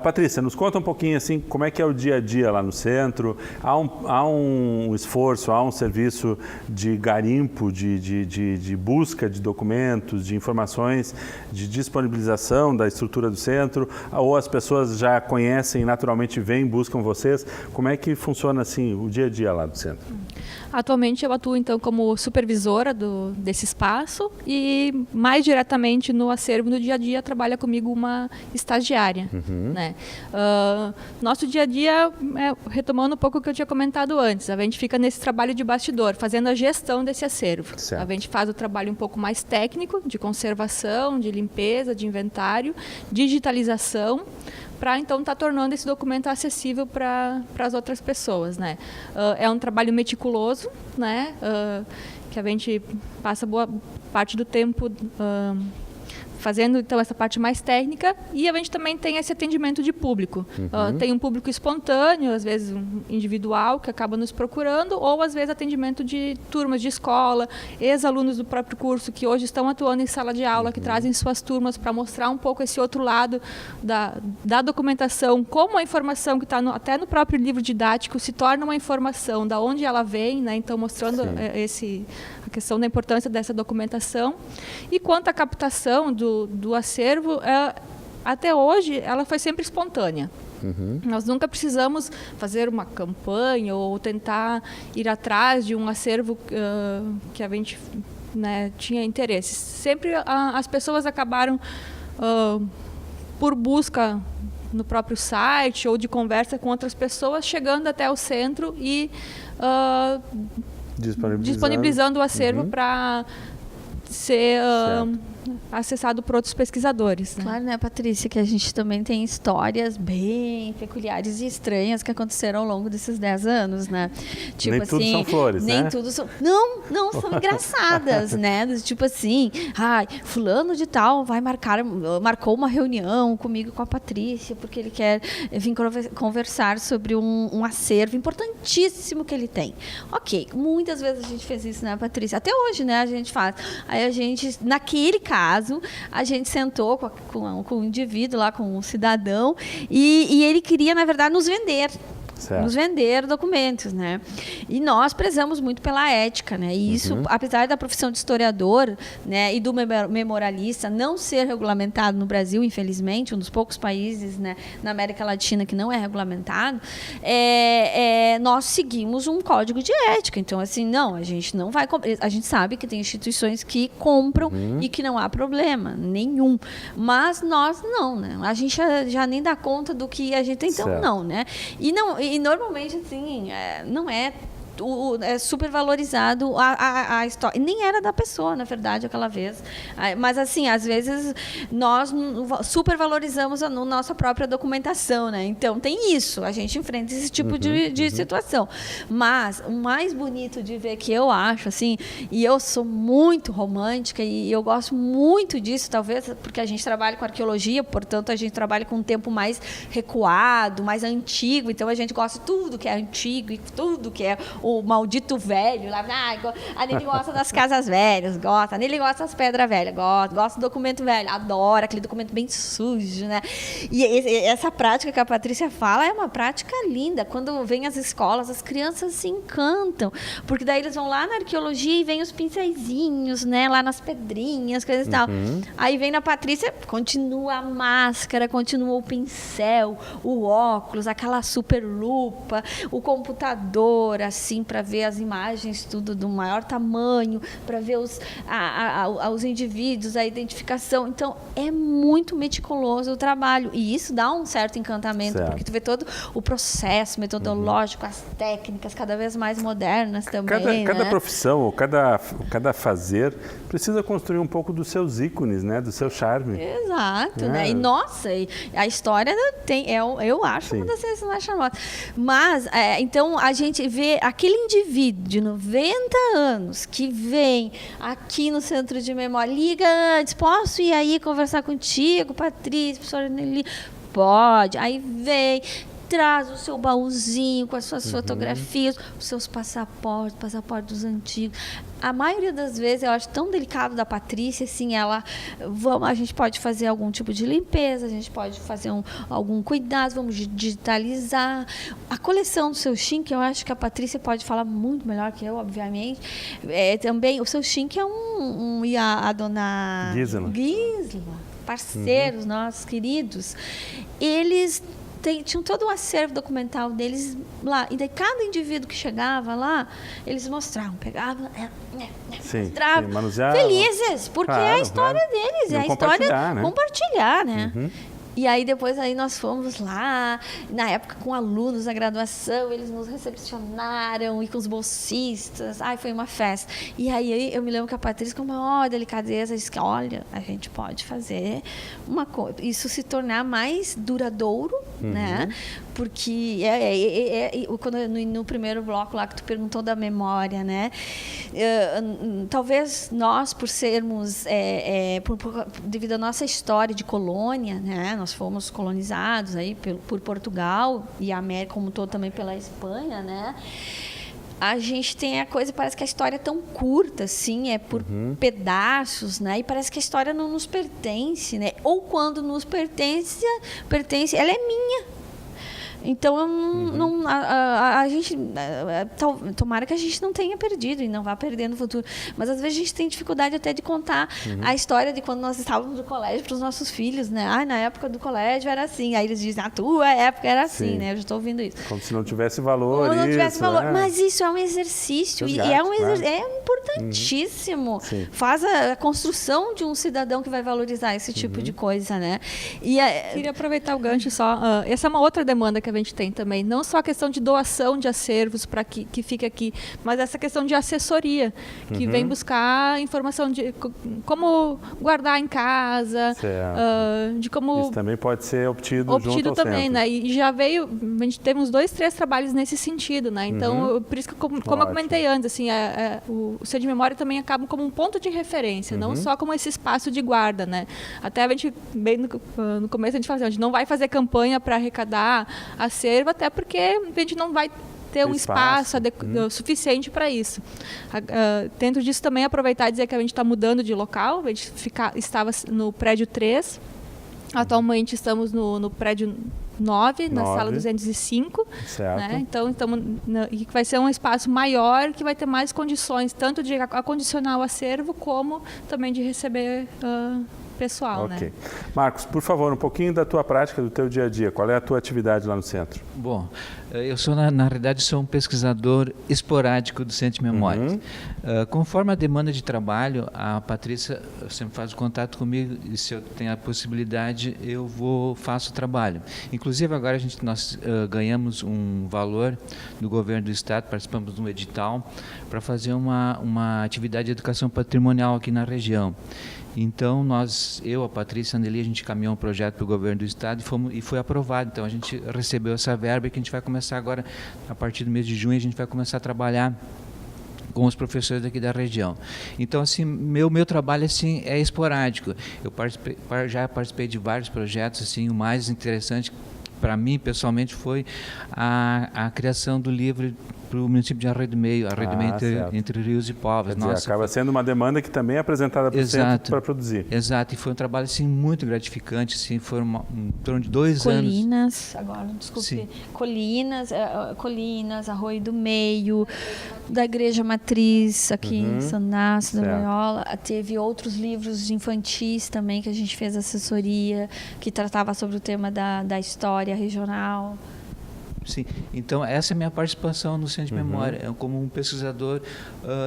Patrícia, nos conta um pouquinho assim, como é que é o dia a dia lá no centro. Há um esforço, há um serviço de garimpo, de busca de documentos, de informações, de disponibilização da estrutura do centro, ou as pessoas já conhecem, naturalmente vêm, buscam vocês? Como é que funciona assim o dia a dia lá do centro? Atualmente eu atuo então como supervisora desse espaço e mais diretamente no acervo, no dia a dia, trabalha comigo uma estagiária. Né? Nosso dia a dia, retomando um pouco o que eu tinha comentado antes, a gente fica nesse trabalho de bastidor, fazendo a gestão desse acervo. Certo. A gente faz o trabalho um pouco mais técnico, de conservação, de limpeza, de inventário, digitalização, para então estar tornando esse documento acessível para as outras pessoas, né? É um trabalho meticuloso, né? Que a gente passa boa parte do tempo fazendo então essa parte mais técnica, e a gente também tem esse atendimento de público. Tem um público espontâneo, às vezes um individual que acaba nos procurando, ou às vezes atendimento de turmas de escola, ex-alunos do próprio curso que hoje estão atuando em sala de aula, que trazem suas turmas para mostrar um pouco esse outro lado da documentação, como a informação que está até no próprio livro didático se torna uma informação, da onde ela vem, né? Então mostrando a questão da importância dessa documentação. E quanto à captação do acervo, até hoje ela foi sempre espontânea. Nós nunca precisamos fazer uma campanha ou tentar ir atrás de um acervo que a gente, né, tinha interesse. Sempre as pessoas acabaram, por busca no próprio site ou de conversa com outras pessoas, chegando até o centro e disponibilizando o acervo para ser acessado por outros pesquisadores. Né? Claro, né, Patrícia, que a gente também tem histórias bem peculiares e estranhas que aconteceram ao longo desses 10 anos, né? Tipo nem assim, tudo são flores, nem né? Tudo são... Não, são engraçadas, né? Tipo assim, fulano de tal marcou uma reunião comigo, com a Patrícia, porque ele quer vir conversar sobre um acervo importantíssimo que ele tem. Ok, muitas vezes a gente fez isso, né, Patrícia? Até hoje, né, a gente faz. Aí a gente, naquele caso, a gente sentou com o indivíduo lá, com o cidadão, e ele queria, na verdade, nos vender nos vender documentos, né? E nós prezamos muito pela ética, né? E isso, apesar da profissão de historiador, né, e do memorialista não ser regulamentado no Brasil, infelizmente, um dos poucos países, né, na América Latina que não é regulamentado, nós seguimos um código de ética. Então, assim, não, a gente não vai... A gente sabe que tem instituições que compram e que não há problema nenhum. Mas nós não, né? A gente já nem dá conta do que a gente tem, então certo. não, né? E normalmente, assim, não é super valorizado a história. Nem era da pessoa, na verdade, aquela vez. Mas, assim, às vezes, nós super valorizamos a nossa própria documentação, né? Então, tem isso. A gente enfrenta esse tipo de situação. Mas, o mais bonito de ver, que eu acho, assim, e eu sou muito romântica e eu gosto muito disso, talvez, porque a gente trabalha com arqueologia, portanto, a gente trabalha com um tempo mais recuado, mais antigo. Então, a gente gosta de tudo que é antigo e tudo que é o maldito velho lá. A Nili gosta das casas velhas, gosta. A Nili gosta das pedras velhas, gosta do documento velho, adora aquele documento bem sujo, né? E essa prática que a Patrícia fala é uma prática linda. Quando vem às escolas, as crianças se encantam, porque daí eles vão lá na arqueologia e vem os pincéizinhos, né? Lá nas pedrinhas, coisas e tal. Aí vem na Patrícia, continua a máscara, continua o pincel, o óculos, aquela super lupa, o computador, assim, para ver as imagens tudo do maior tamanho, para ver os indivíduos, a identificação. Então, é muito meticuloso o trabalho. E isso dá um certo encantamento, porque tu vê todo o processo metodológico, as técnicas cada vez mais modernas também. Cada profissão, ou cada fazer, precisa construir um pouco dos seus ícones, né? Do seu charme. Exato, né? E, nossa, a história tem, eu acho, uma das coisas mais charmosas. Mas, então, a gente vê aquele indivíduo de 90 anos que vem aqui no Centro de Memória, liga antes, posso ir aí conversar contigo, Patrícia, professora Nelly? Pode. Aí vem, traz o seu baúzinho com as suas fotografias, os seus passaportes antigos. A maioria das vezes eu acho tão delicado da Patrícia, assim, a gente pode fazer algum tipo de limpeza, a gente pode fazer algum cuidado, vamos digitalizar. A coleção do seu Schink, eu acho que a Patrícia pode falar muito melhor que eu, obviamente. Também, o seu Schink é e a dona Gisela, parceiros nossos queridos, eles tinham todo o acervo documental deles lá. E daí cada indivíduo que chegava lá, eles mostravam, pegavam, mostravam, manuseavam, felizes, porque é a história deles, é a história compartilhar, né? E aí depois nós fomos lá, na época com alunos da graduação, eles nos recepcionaram e com os bolsistas, foi uma festa. E aí eu me lembro que a Patrícia, com a maior delicadeza, disse que, olha, a gente pode fazer uma coisa, isso se tornar mais duradouro, né? Porque quando no primeiro bloco lá que tu perguntou da memória, né? Talvez nós, por sermos, devido à nossa história de colônia, né? Nós fomos colonizados aí por Portugal e a América como um todo também pela Espanha, né? A gente tem a coisa, parece que a história é tão curta, assim, é por pedaços, né? E parece que a história não nos pertence, né? Ou quando nos pertence, ela é minha. Então, a gente... Tomara que a gente não tenha perdido e não vá perder no futuro. Mas, às vezes, a gente tem dificuldade até de contar a história de quando nós estávamos no colégio para os nossos filhos, né? Na época do colégio era assim. Aí eles dizem, a tua época era assim, né? Eu já estou ouvindo isso. Como se não tivesse valor. Como não tivesse valor. Mas isso é um exercício. E é importantíssimo. Faz a construção de um cidadão que vai valorizar esse tipo de coisa, né? Queria aproveitar o gancho só. Essa é uma outra demanda que a gente tem também, não só a questão de doação de acervos para que fique aqui, mas essa questão de assessoria, que vem buscar informação de como guardar em casa, de como... Isso também pode ser obtido junto ao também, centro. né? E já veio, a gente teve uns 2, 3 trabalhos nesse sentido, né? Então, por isso que, como eu comentei antes, assim, o Centro de Memória também acaba como um ponto de referência, não só como esse espaço de guarda, né? Até a gente, bem no começo, a gente fala assim, a gente não vai fazer campanha para arrecadar acervo, até porque a gente não vai ter um espaço suficiente para isso. Dentro disso também aproveitar e dizer que a gente está mudando de local, a gente estava no prédio 3, atualmente estamos no prédio 9, na sala 205. Certo. Né? Então, e vai ser um espaço maior, que vai ter mais condições, tanto de acondicionar o acervo, como também de receber pessoal. Ok. Né? Marcos, por favor, um pouquinho da tua prática, do teu dia a dia. Qual é a tua atividade lá no centro? Bom, eu sou, na realidade, sou um pesquisador esporádico do Centro de Memórias. Conforme a demanda de trabalho, a Patrícia sempre faz o contato comigo e, se eu tenho a possibilidade, eu faço o trabalho. Inclusive, agora nós ganhamos um valor do governo do Estado, participamos de um edital para fazer uma atividade de educação patrimonial aqui na região. Então, eu, a Patrícia e a Anneli, a gente caminhou um projeto para o governo do Estado e foi aprovado. Então, a gente recebeu essa verba e que a gente vai começar agora, a partir do mês de junho, a gente vai começar a trabalhar com os professores daqui da região. Então, assim, meu trabalho assim, é esporádico. Eu já participei de vários projetos, assim, o mais interessante para mim, pessoalmente, foi a criação do livro para o município de Arroio do Meio, entre rios e povos. Quer dizer, acaba sendo uma demanda que também é apresentada para o centro para produzir. Exato, e foi um trabalho assim, muito gratificante, assim, foram em torno de 2 anos. Colinas, Arroio do Meio, da Igreja Matriz, aqui em São Inácio da Loyola. Teve outros livros infantis também, que a gente fez assessoria, que tratava sobre o tema da história regional. Sim, então essa é a minha participação no Centro de Memória, como um pesquisador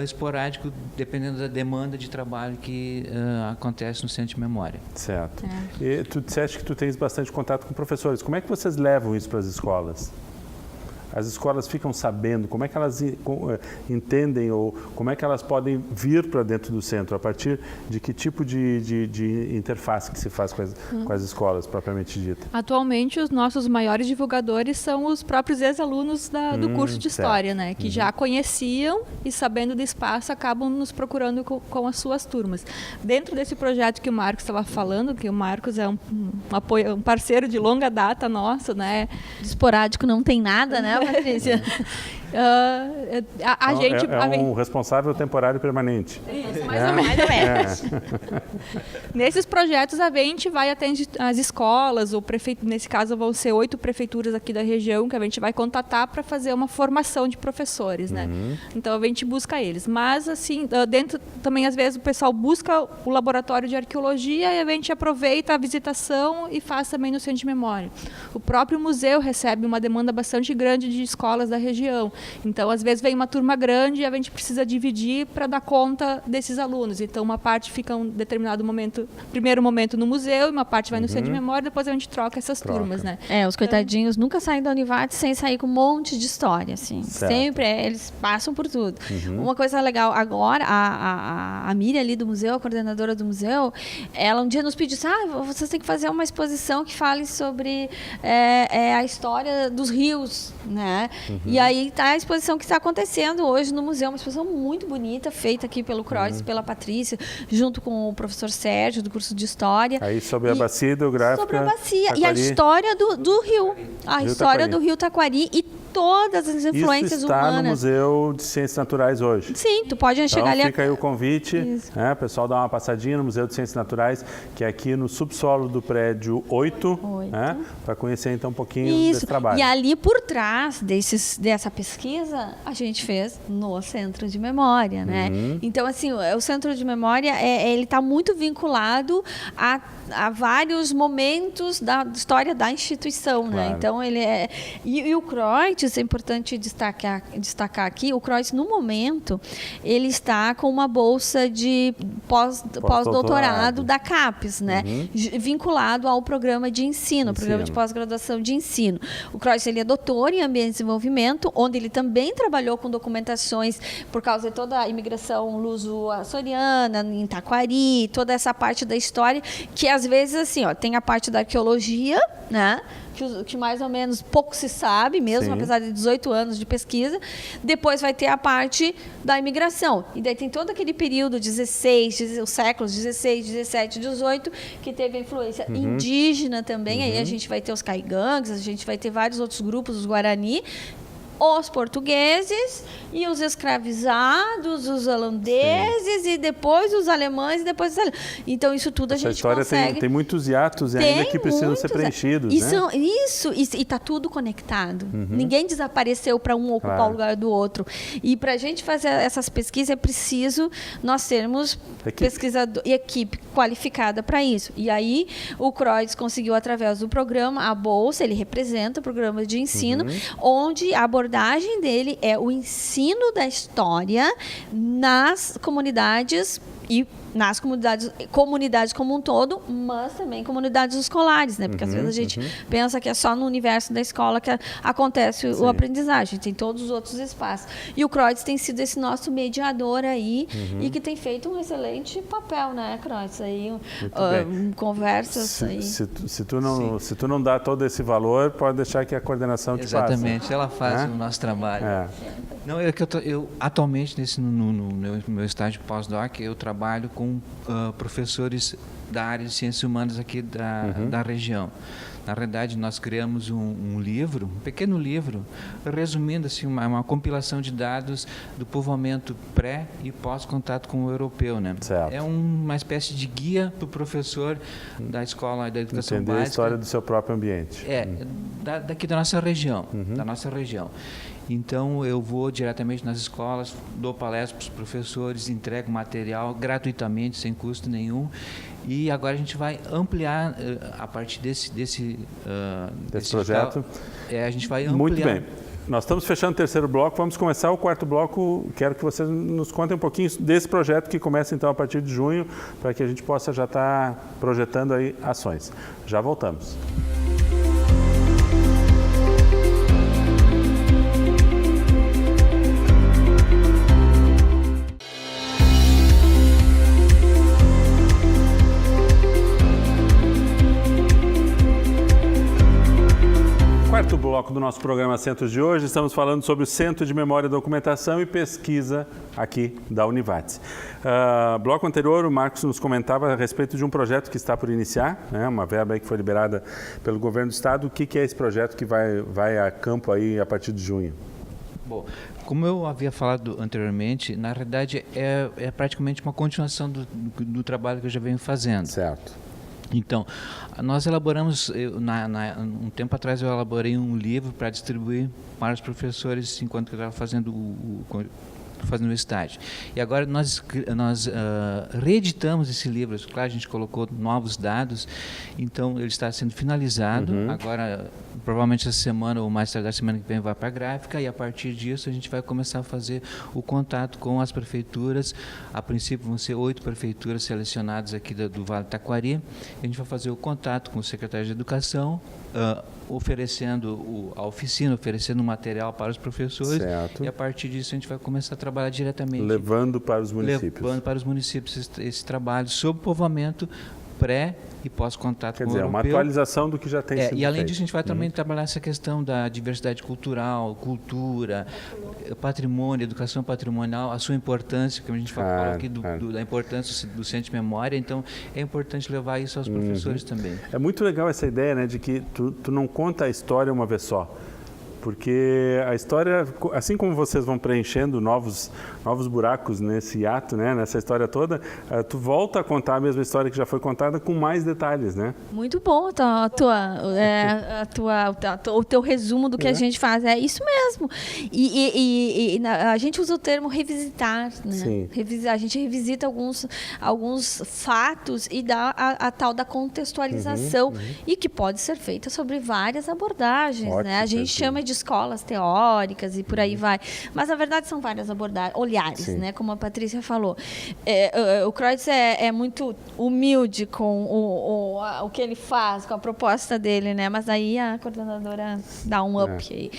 esporádico, dependendo da demanda de trabalho que acontece no Centro de Memória. Certo. E tu disseste que tu tens bastante contato com professores. Como é que vocês levam isso para as escolas? As escolas ficam sabendo, como é que elas entendem ou como é que elas podem vir para dentro do centro? A partir de que tipo de interface que se faz com as escolas, propriamente dita? Atualmente, os nossos maiores divulgadores são os próprios ex-alunos do curso de História, né? Que já conheciam e, sabendo do espaço, acabam nos procurando com as suas turmas. Dentro desse projeto que o Marcos estava falando, que o Marcos é um parceiro de longa data nosso, né? De esporádico não tem nada, né, Patrícia? Um responsável temporário permanente. Isso, mais ou menos. Nesses projetos, a gente vai até as escolas, o prefeito, nesse caso vão ser 8 prefeituras aqui da região, que a gente vai contatar para fazer uma formação de professores, né? Então, a gente busca eles. Mas, assim, dentro também, às vezes, o pessoal busca o laboratório de arqueologia e a gente aproveita a visitação e faz também no Centro de Memória. O próprio museu recebe uma demanda bastante grande de escolas da região. Então, às vezes, vem uma turma grande e a gente precisa dividir para dar conta desses alunos. Então, uma parte fica um determinado primeiro momento no museu e uma parte vai no Centro de Memória, depois a gente troca essas turmas, né? Os coitadinhos nunca saem da Univate sem sair com um monte de história, assim. Certo. Sempre, eles passam por tudo. Uma coisa legal, agora, a Miriam ali do museu, a coordenadora do museu, ela um dia nos pediu, vocês têm que fazer uma exposição que fale sobre a história dos rios, né? E aí tá a exposição que está acontecendo hoje no museu, uma exposição muito bonita, feita aqui pelo Croix, pela Patrícia, junto com o professor Sérgio, do curso de História. Aí sobre a bacia hidrográfica. Sobre a bacia Taquari. e a história do rio. A história do rio Taquari e todas as influências Isso está humanas. no Museu de Ciências Naturais hoje. Sim, tu pode chegar ali. Fica aí o convite, o pessoal dá uma passadinha no Museu de Ciências Naturais, que é aqui no subsolo do prédio 8, para conhecer então um pouquinho desse trabalho. E ali por trás dessa pesquisa, a gente fez no Centro de Memória, né? Então, assim, o Centro de Memória, ele está muito vinculado a vários momentos da história da instituição, Claro. né? Então, ele é... E o Croix, é importante destacar aqui, o Croix, no momento, ele está com uma bolsa de pós-doutorado da CAPES, né? Vinculado ao programa de ensino, programa de pós-graduação de ensino. O Croix, ele é doutor em Ambiente e Desenvolvimento, onde ele também trabalhou com documentações por causa de toda a imigração luso-açoriana, em Taquari, toda essa parte da história, que às vezes, assim, tem a parte da arqueologia, né? Que mais ou menos pouco se sabe, mesmo apesar de 18 anos de pesquisa. Depois vai ter a parte da imigração. E daí tem todo aquele período, os séculos 16, 17, 18, que teve a influência indígena também. Aí a gente vai ter os caigangues, a gente vai ter vários outros grupos, os Guarani. os portugueses e os escravizados, os holandeses e depois os alemães e depois os alemães. Então, isso tudo a Essa gente história consegue... tem muitos hiatos ainda que precisam ser preenchidos, né? Isso, e está tudo conectado. Ninguém desapareceu para um ocupar o lugar do outro. E para a gente fazer essas pesquisas é preciso nós termos pesquisador e equipe qualificada para isso. E aí o Kreutz conseguiu, através do programa, a Bolsa, ele representa o programa de ensino, onde a abordagem dele é o ensino da história nas comunidades e nas comunidades como um todo, mas também comunidades escolares, né? Porque às vezes a gente pensa que é só no universo da escola que acontece o aprendizagem, tem todos os outros espaços. E o Kreutz tem sido esse nosso mediador aí e que tem feito um excelente papel, né, Kreutz? Aí, conversas aí. Se tu não dá todo esse valor, pode deixar que a coordenação te faça. Exatamente, ela faz o nosso trabalho. Não, eu atualmente, no meu estágio pós-doc, eu trabalho com professores da área de ciências humanas aqui da região. Na realidade, nós criamos um livro, um pequeno livro, resumindo assim, uma compilação de dados do povoamento pré e pós-contato com o europeu, né? Certo. É uma espécie de guia para o professor da escola da educação entender básica. A história do seu próprio ambiente. Daqui da nossa região, Então, eu vou diretamente nas escolas, dou palestras para os professores, entrego material gratuitamente, sem custo nenhum. E agora a gente vai ampliar, a partir desse projeto. A gente vai ampliar. Muito bem. Nós estamos fechando o terceiro bloco, vamos começar o quarto bloco. Quero que vocês nos contem um pouquinho desse projeto que começa então a partir de junho, para que a gente possa já estar projetando aí ações. Já voltamos. Quarto bloco do nosso programa Centros de hoje, estamos falando sobre o Centro de Memória, Documentação e Pesquisa aqui da Univates. Bloco anterior, o Marcos nos comentava a respeito de um projeto que está por iniciar, né, uma verba aí que foi liberada pelo governo do estado. O que é esse projeto que vai a campo aí a partir de junho? Bom, como eu havia falado anteriormente, na realidade é praticamente uma continuação do trabalho que eu já venho fazendo. Certo. Então, nós elaboramos, um tempo atrás eu elaborei um livro para distribuir para os professores enquanto eu estava fazendo o estágio. E agora nós reeditamos esse livro. Claro, a gente colocou novos dados, então ele está sendo finalizado. Agora, provavelmente essa semana ou mais tarde da semana que vem vai para a gráfica, e a partir disso a gente vai começar a fazer o contato com as prefeituras. A princípio vão ser 8 prefeituras selecionadas aqui do Vale do Taquari. A gente vai fazer o contato com o secretário de Educação, oferecendo a oficina, oferecendo material para os professores. Certo. E a partir disso a gente vai começar a trabalhar diretamente. Levando para os municípios. Levando para os municípios esse trabalho sobre povoamento pré e pós-contato com o europeu. Uma atualização do que já tem sido feito. E além disso, a gente vai também trabalhar essa questão da diversidade cultural, cultura, patrimônio, educação patrimonial, a sua importância, que a gente falou aqui da importância do Centro de Memória. Então, é importante levar isso aos professores também. É muito legal essa ideia, né, de que tu não conta a história uma vez só. Porque a história, assim como vocês vão preenchendo novos buracos nesse ato, né, nessa história toda, tu volta a contar a mesma história que já foi contada com mais detalhes, né? Muito bom o teu resumo do que a gente faz. É isso mesmo. E a gente usa o termo revisitar, né? Sim. A gente revisita alguns fatos e dá a tal da contextualização, e que pode ser feita sobre várias abordagens. Ótimo, né? A gente chama de escolas teóricas e por aí vai. Mas, na verdade, são várias olhares, né? Como a Patrícia falou. O Kreutz é muito humilde com o que ele faz, com a proposta dele, né? Mas aí a coordenadora dá um up aí.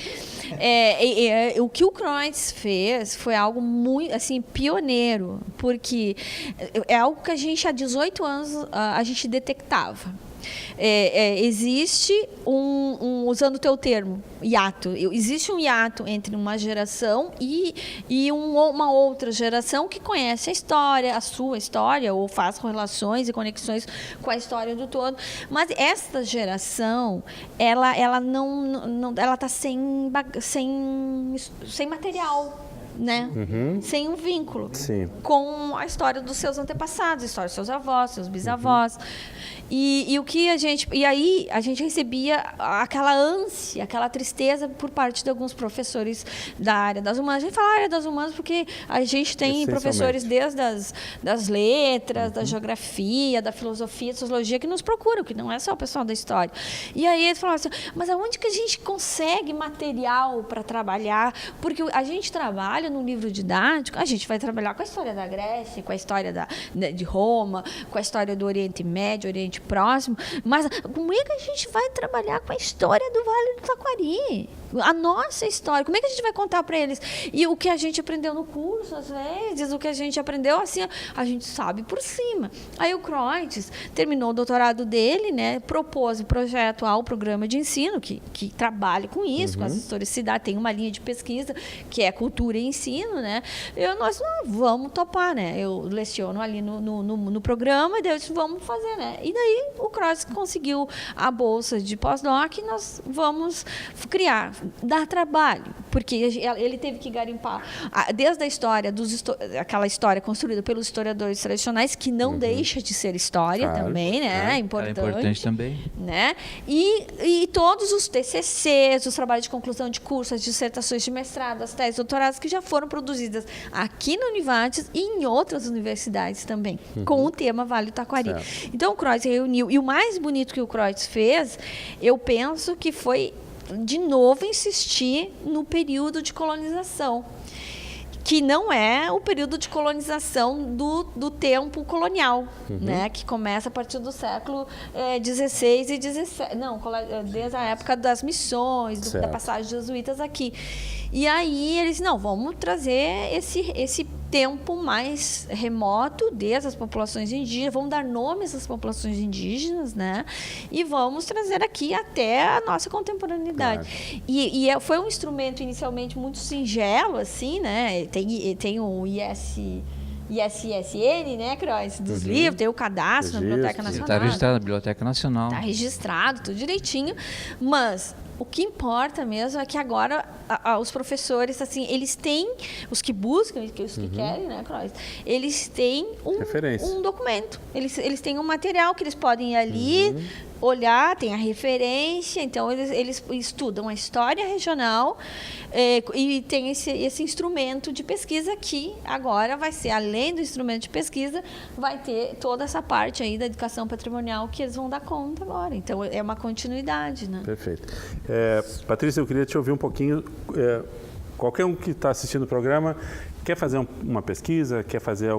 O que o Kreutz fez foi algo muito, assim, pioneiro, porque é algo que a gente, há 18 anos, a gente detectava. Existe usando o teu termo, hiato. Existe um hiato entre uma geração e uma outra geração que conhece a história, a sua história, ou faz relações e conexões com a história do todo. Mas esta geração, ela não ela está sem material. Né? Sem um vínculo com a história dos seus antepassados, a história dos seus avós, seus bisavós. E o que aí a gente recebia aquela ânsia, aquela tristeza por parte de alguns professores da área das humanas. A gente fala área das humanas porque a gente tem professores desde das letras, da geografia, da filosofia, da sociologia, que nos procuram, que não é só o pessoal da história. E aí eles falavam assim, mas aonde que a gente consegue material para trabalhar? Porque a gente trabalha no livro didático, a gente vai trabalhar com a história da Grécia, com a história de Roma, com a história do Oriente Médio, Oriente Próximo, mas como é que a gente vai trabalhar com a história do Vale do Taquari? A nossa história, como é que a gente vai contar para eles? E o que a gente aprendeu no curso, às vezes, o que a gente aprendeu, assim, a gente sabe por cima. Aí o Kreutz terminou o doutorado dele, né, propôs o projeto ao programa de ensino, que trabalha com isso, com as historicidades, tem uma linha de pesquisa, que é cultura e ensino, né? Nós vamos topar, né? Eu leciono ali no programa, e daí eu disse, vamos fazer, né? E daí o Kreutz conseguiu a bolsa de pós-doc e nós vamos criar. Dá trabalho, porque ele teve que garimpar desde a história, aquela história construída pelos historiadores tradicionais, que não deixa de ser história também, né? É importante também. Né? E todos os TCCs, os trabalhos de conclusão de curso, as dissertações de mestrado, as teses doutoradas que já foram produzidas aqui na Univates e em outras universidades também, com o tema Vale do Taquari. Certo. Então o Kreutz reuniu, e o mais bonito que o Kreutz fez, eu penso que foi de novo insistir no período de colonização, que não é o período de colonização do tempo colonial, né? Que começa a partir do século XVI e XVII, não, desde a época das missões, da passagem dos jesuítas aqui. E aí eles, não, vamos trazer esse tempo mais remoto desde as populações indígenas, vamos dar nomes às populações indígenas, né? E vamos trazer aqui até a nossa contemporaneidade. Claro. E foi um instrumento inicialmente muito singelo, assim, né? Tem o ISSN, né, Kreutz, dos livros, tem o cadastro na Biblioteca Nacional. Está registrado na Biblioteca Nacional. Está registrado, tudo direitinho, mas o que importa mesmo é que agora os professores, assim, eles têm, os que buscam, os que querem, né, Kreutz, eles têm um documento, eles têm um material que eles podem ir ali, olhar, tem a referência, então eles estudam a história regional e tem esse instrumento de pesquisa que agora vai ser, além do instrumento de pesquisa, vai ter toda essa parte aí da educação patrimonial que eles vão dar conta agora. Então, é uma continuidade, né? Perfeito. Patrícia, eu queria te ouvir um pouquinho. Qualquer um que está assistindo o programa quer fazer uma pesquisa, quer fazer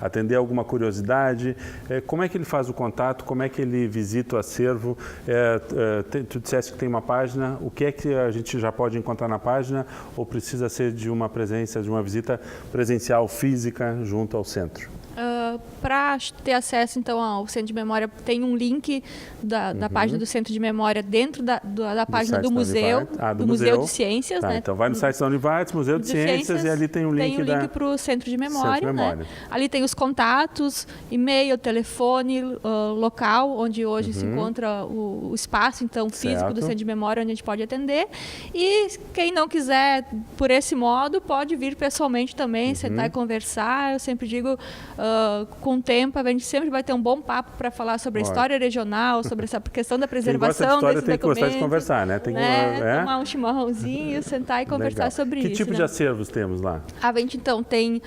atender alguma curiosidade, como é que ele faz o contato, como é que ele visita o acervo? Tu disseste que tem uma página, o que é que a gente já pode encontrar na página ou precisa ser de uma presença, de uma visita presencial física junto ao centro? Para ter acesso, então, ao Centro de Memória, tem um link da página do Centro de Memória dentro da página do Museu, do Museu de Ciências. Tá, né? então, vai no site da Univates, Museu de Ciências, e ali tem um link para o Centro de Memória. Né? Ali tem os contatos, e-mail, telefone, local, onde hoje se encontra o espaço, então, físico do Centro de Memória, onde a gente pode atender. E quem não quiser, por esse modo, pode vir pessoalmente também, sentar e conversar. Eu sempre digo, com o tempo, a gente sempre vai ter um bom papo para falar sobre a história regional, sobre essa questão da preservação desses documentos. Tem que gostar de conversar, né? Tem que tomar um chimarrãozinho, sentar e conversar sobre isso. Que tipo de acervos temos lá? A gente, então, tem,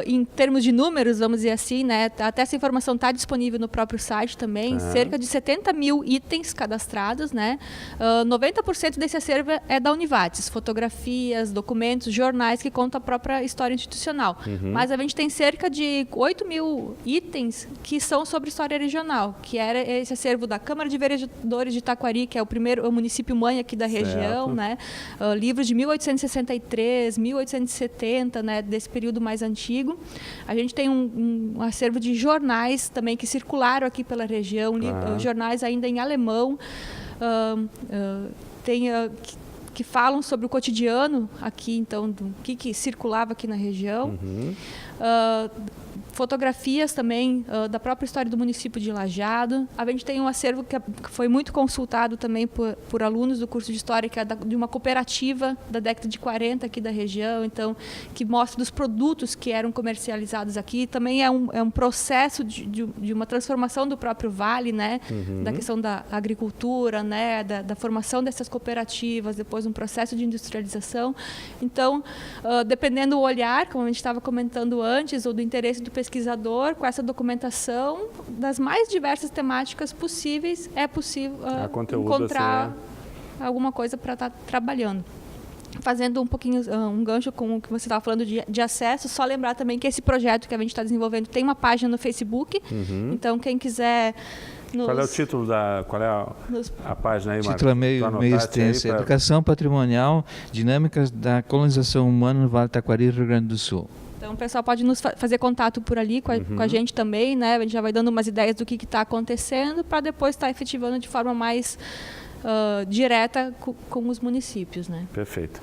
em termos de números, vamos dizer assim, né? Até essa informação está disponível no próprio site também, cerca de 70 mil itens cadastrados, né? 90% desse acervo é da Univates, fotografias, documentos, jornais que contam a própria história institucional. Mas a gente tem cerca de 8 mil itens que são sobre história regional, que era esse acervo da Câmara de Vereadores de Taquari, que é o município mãe aqui da região, né? Livros de 1863, 1870, né? Desse período mais antigo. A gente tem um acervo de jornais também que circularam aqui pela região, jornais ainda em alemão, que falam sobre o cotidiano aqui, então, do que circulava aqui na região. Fotografias também da própria história do município de Lajeado. A gente tem um acervo que foi muito consultado também por alunos do curso de História, que é de uma cooperativa da década de 40 aqui da região, então, que mostra dos produtos que eram comercializados aqui. Também é um processo de uma transformação do próprio vale, né? Da questão da agricultura, né? Da formação dessas cooperativas, depois um processo de industrialização. Então, dependendo do olhar, como a gente estava comentando antes, ou do interesse do pesquisador, com essa documentação das mais diversas temáticas possíveis, é possível encontrar alguma coisa para estar trabalhando. Fazendo um pouquinho um gancho com o que você estava falando de acesso, só lembrar também que esse projeto que a gente está desenvolvendo tem uma página no Facebook, então quem quiser... Qual é o título qual é a página aí, Marcos? O título é meio extenso. Educação Patrimonial, Dinâmicas da Colonização Humana no Vale do Taquari, Rio Grande do Sul. Então, o pessoal pode nos fazer contato por ali com a gente também, né? A gente já vai dando umas ideias do que está acontecendo para depois estar efetivando de forma mais direta com os municípios, né? Perfeito.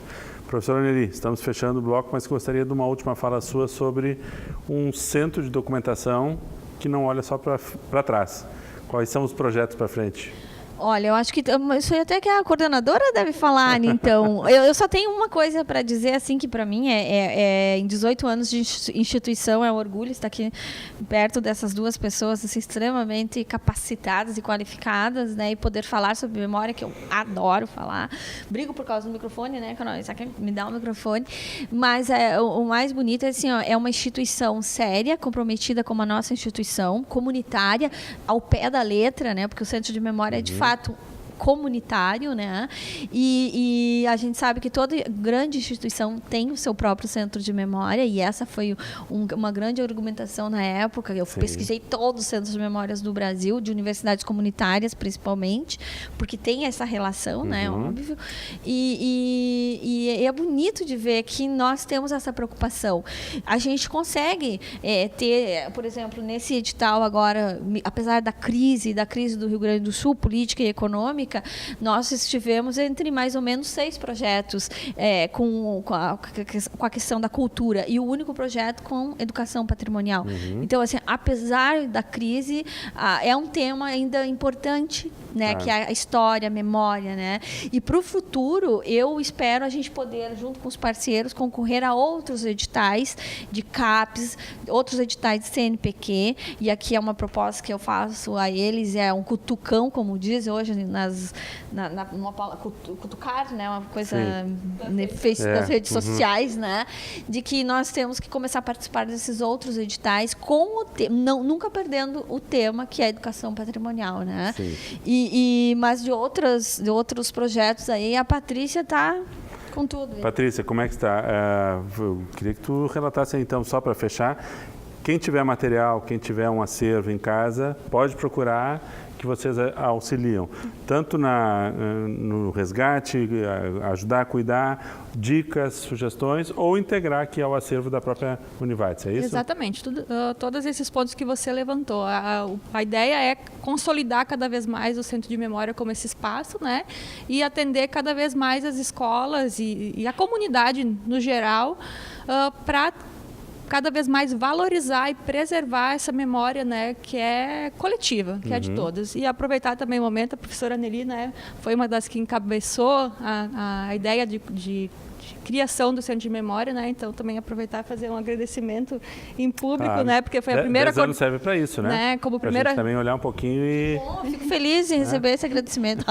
Professora Anneli, estamos fechando o bloco, mas gostaria de uma última fala sua sobre um centro de documentação que não olha só para trás. Quais são os projetos para frente? Olha, eu acho que isso aí até que a coordenadora deve falar, então. Eu só tenho uma coisa para dizer, assim, que para mim em 18 anos de instituição é um orgulho estar aqui perto dessas duas pessoas assim, extremamente capacitadas e qualificadas, né, e poder falar sobre memória, que eu adoro falar. Brigo por causa do microfone, né, só que me dá o microfone. Mas o mais bonito é assim, é uma instituição séria, comprometida como a nossa instituição, comunitária, ao pé da letra, né, porque o Centro de Memória é de fato comunitário, né? E a gente sabe que toda grande instituição tem o seu próprio centro de memória, e essa foi uma grande argumentação na época. Eu pesquisei todos os centros de memórias do Brasil, de universidades comunitárias principalmente, porque tem essa relação, né? Óbvio. E é bonito de ver que nós temos essa preocupação. A gente consegue ter, por exemplo, nesse edital agora, apesar da crise do Rio Grande do Sul, política e econômica, nós estivemos entre mais ou menos 6 projetos com a questão da cultura, e o único projeto com educação patrimonial. Então, assim, apesar da crise, é um tema ainda importante, né, que é a história, a memória, né? E para o futuro, eu espero a gente poder, junto com os parceiros, concorrer a outros editais de CAPES, outros editais de CNPq, e aqui é uma proposta que eu faço a eles, é um cutucão, como dizem hoje cutucar, né, uma coisa das redes sociais, né, de que nós temos que começar a participar desses outros editais nunca perdendo o tema que é a educação patrimonial, né? Mas de outros projetos aí, a Patrícia está com tudo. Patrícia, como é que está? Eu queria que tu relatasse então, só para fechar, quem tiver material, quem tiver um acervo em casa, pode procurar, que vocês auxiliam, tanto no resgate, ajudar a cuidar, dicas, sugestões, ou integrar aqui ao acervo da própria Univates, é isso? Exatamente, todos esses pontos que você levantou. A ideia é consolidar cada vez mais o Centro de Memória como esse espaço, né, e atender cada vez mais as escolas e a comunidade no geral, para cada vez mais valorizar e preservar essa memória, né, que é coletiva, que é de todos. E aproveitar também o momento, a professora Anneli, né, foi uma das que encabeçou a ideia de criação do Centro de Memória, né? Então também aproveitar e fazer um agradecimento em público, né? Porque foi a primeira... 10 anos serve para isso, né? Como primeira... Pra gente também olhar um pouquinho e... Fico feliz em receber esse agradecimento.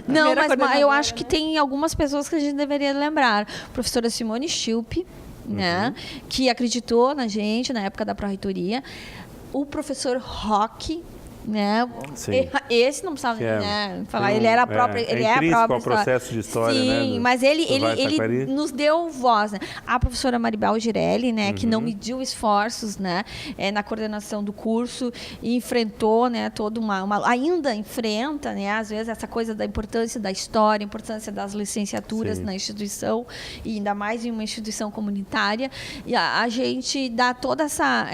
Não, mas eu acho que tem algumas pessoas que a gente deveria lembrar. A professora Simone Schilpe, né, que acreditou na gente na época da pró-reitoria, o professor Roque, né? Sim. Esse não precisava falar, tem ele era a própria, ele é a intrínseco própria ao processo de história, Sim, né, mas do ele Vale do Taquari. nos deu voz, né? A professora Maribel Girelli, né, que não mediu esforços, né, na coordenação do curso e enfrentou, né, toda ainda enfrenta, né, às vezes essa coisa da importância da história, a importância das licenciaturas na instituição e ainda mais em uma instituição comunitária. E a gente dá toda essa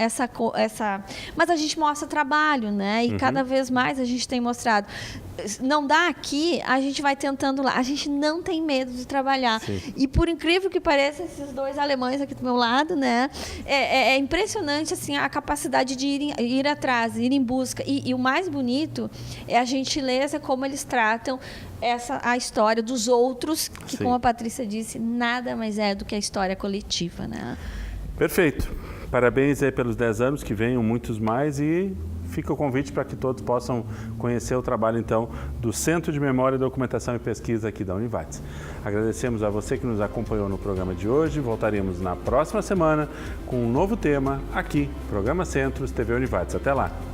mas a gente mostra trabalho, né? E cada vez mais a gente tem mostrado. Não dá aqui, a gente vai tentando lá. A gente não tem medo de trabalhar. Sim. E por incrível que pareça, esses dois alemães aqui do meu lado, né? É impressionante assim a capacidade de ir atrás, ir em busca. E o mais bonito é a gentileza como eles tratam a história dos outros, que, como a Patrícia disse, nada mais é do que a história coletiva, né? Perfeito. Parabéns aí pelos 10 anos, que venham muitos mais, e fica o convite para que todos possam conhecer o trabalho, então, do Centro de Memória, Documentação e Pesquisa aqui da Univates. Agradecemos a você que nos acompanhou no programa de hoje. Voltaremos na próxima semana com um novo tema aqui, Programa Centros TV Univates. Até lá!